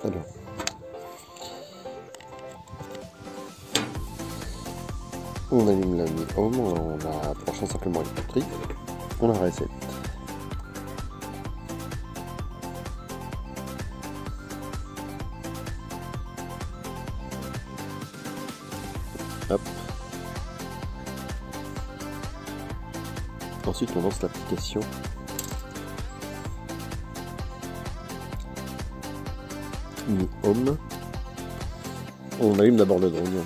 Alors, on allume la Mi Home, on la branche simplement avec la batterie, on la reset. Hop. Ensuite, on lance l'application. Mi Home. On allume d'abord le drone.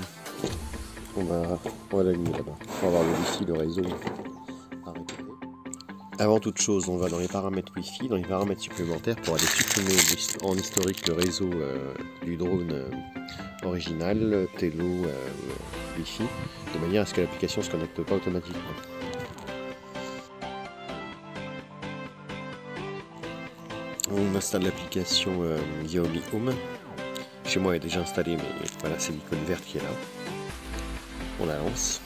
On va l'allumer là-bas. On va voir le Wi-Fi, le réseau à répéter. Avant toute chose, on va dans les paramètres Wi-Fi, dans les paramètres supplémentaires pour aller supprimer en historique le réseau du drone original, Tello, Wi-Fi, de manière à ce que l'application ne se connecte pas automatiquement. On installe l'application Xiaomi Home. Chez moi elle est déjà installée, mais voilà, c'est l'icône verte qui est là. On la lance.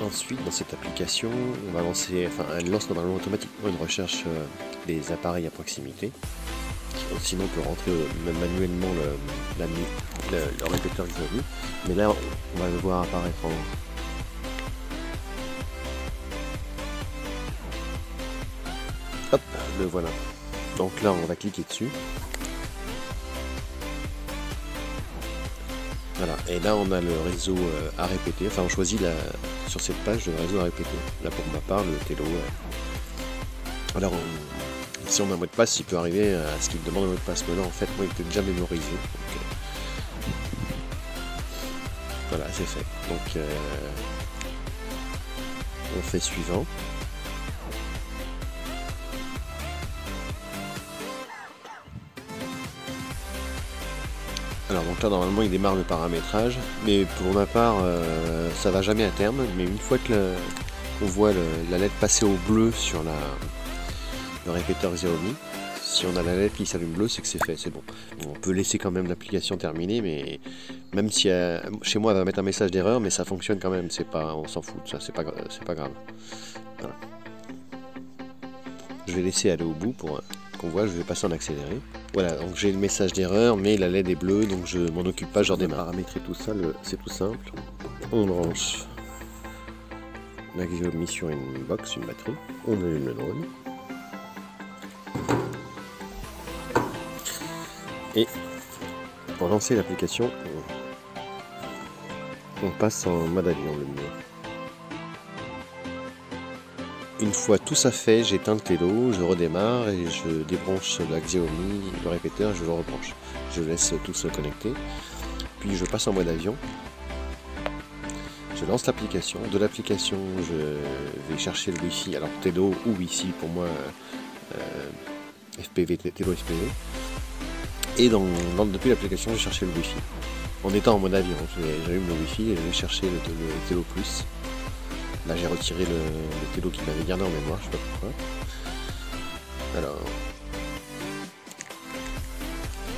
Ensuite, dans cette application, on va lancer, enfin, elle lance normalement automatiquement une recherche des appareils à proximité. Sinon, on peut rentrer même manuellement le répéteur Xiaomi. Mais là, on va le voir apparaître en haut. Hop, le voilà. Donc là, on va cliquer dessus. Voilà, et là on a le réseau à répéter, enfin on choisit sur cette page le réseau à répéter. Là pour ma part, le Tello. Alors si on a un mot de passe, il peut arriver à ce qu'il demande un mot de passe, mais là en fait moi il était déjà mémorisé. Donc, voilà, c'est fait. Donc on fait suivant. Alors donc là normalement il démarre le paramétrage, mais pour ma part ça va jamais à terme, mais une fois que on voit la lettre passer au bleu sur le répéteur Xiaomi, si on a la lettre qui s'allume bleu, c'est que c'est fait, c'est bon. On peut laisser quand même l'application terminer, mais même si chez moi elle va mettre un message d'erreur, mais ça fonctionne quand même, c'est pas, on s'en fout de ça, c'est pas grave. Voilà. Je vais laisser aller au bout pour qu'on voit, je vais passer en accéléré. Voilà, donc j'ai le message d'erreur, mais la LED est bleue, donc je m'en occupe pas, je redémarre. Paramétrer tout ça, c'est tout simple. On branche la Xiaomi sur une box, une batterie. On allume le drone. Et pour lancer l'application, on passe en mode avion le mieux. Une fois tout ça fait, j'éteins le Tello, je redémarre et je débranche la Xiaomi, le répéteur, et je le rebranche. Je laisse tout se connecter, puis je passe en mode avion. Je lance l'application. De l'application, je vais chercher le Wi-Fi. Alors Tello ou Wi-Fi pour moi, FPV, Tello FPV. Et depuis l'application, je vais chercher le Wi-Fi. En étant en mode avion, j'allume le Wi-Fi et je vais chercher le Tello Plus. Là j'ai retiré le Tello qui m'avait gardé en mémoire, je sais pas pourquoi. Alors.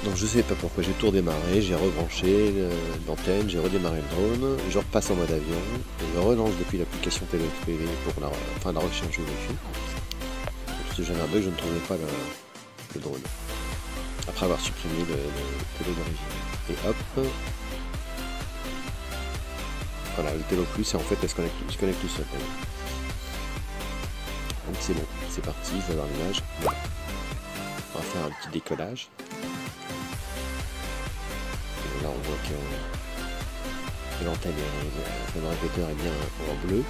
Donc je sais pas pourquoi, j'ai tout redémarré, j'ai rebranché l'antenne, j'ai redémarré le drone, je repasse en mode avion, je relance depuis l'application Tello FPV pour la recherche du Wi-Fi. Parce que j'avais un bug, je ne trouvais pas le drone. Après avoir supprimé le Tello d'origine. Et hop. Voilà, le Tello Plus, et en fait, elle se connecte tout seul. Donc c'est bon, c'est parti, je vais voir l'image. On va faire un petit décollage. Et là, on voit que l'antenne, le répéteur est bien en bleu.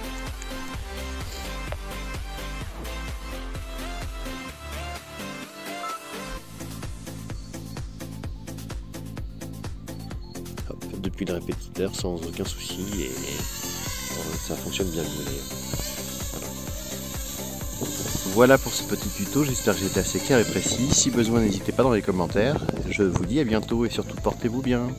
Hop, depuis le répétiteur sans aucun souci et ça fonctionne bien mieux d'ailleurs. Voilà pour ce petit tuto, j'espère que j'ai été assez clair et précis. Si besoin, n'hésitez pas dans les commentaires. Je vous dis à bientôt et surtout portez-vous bien.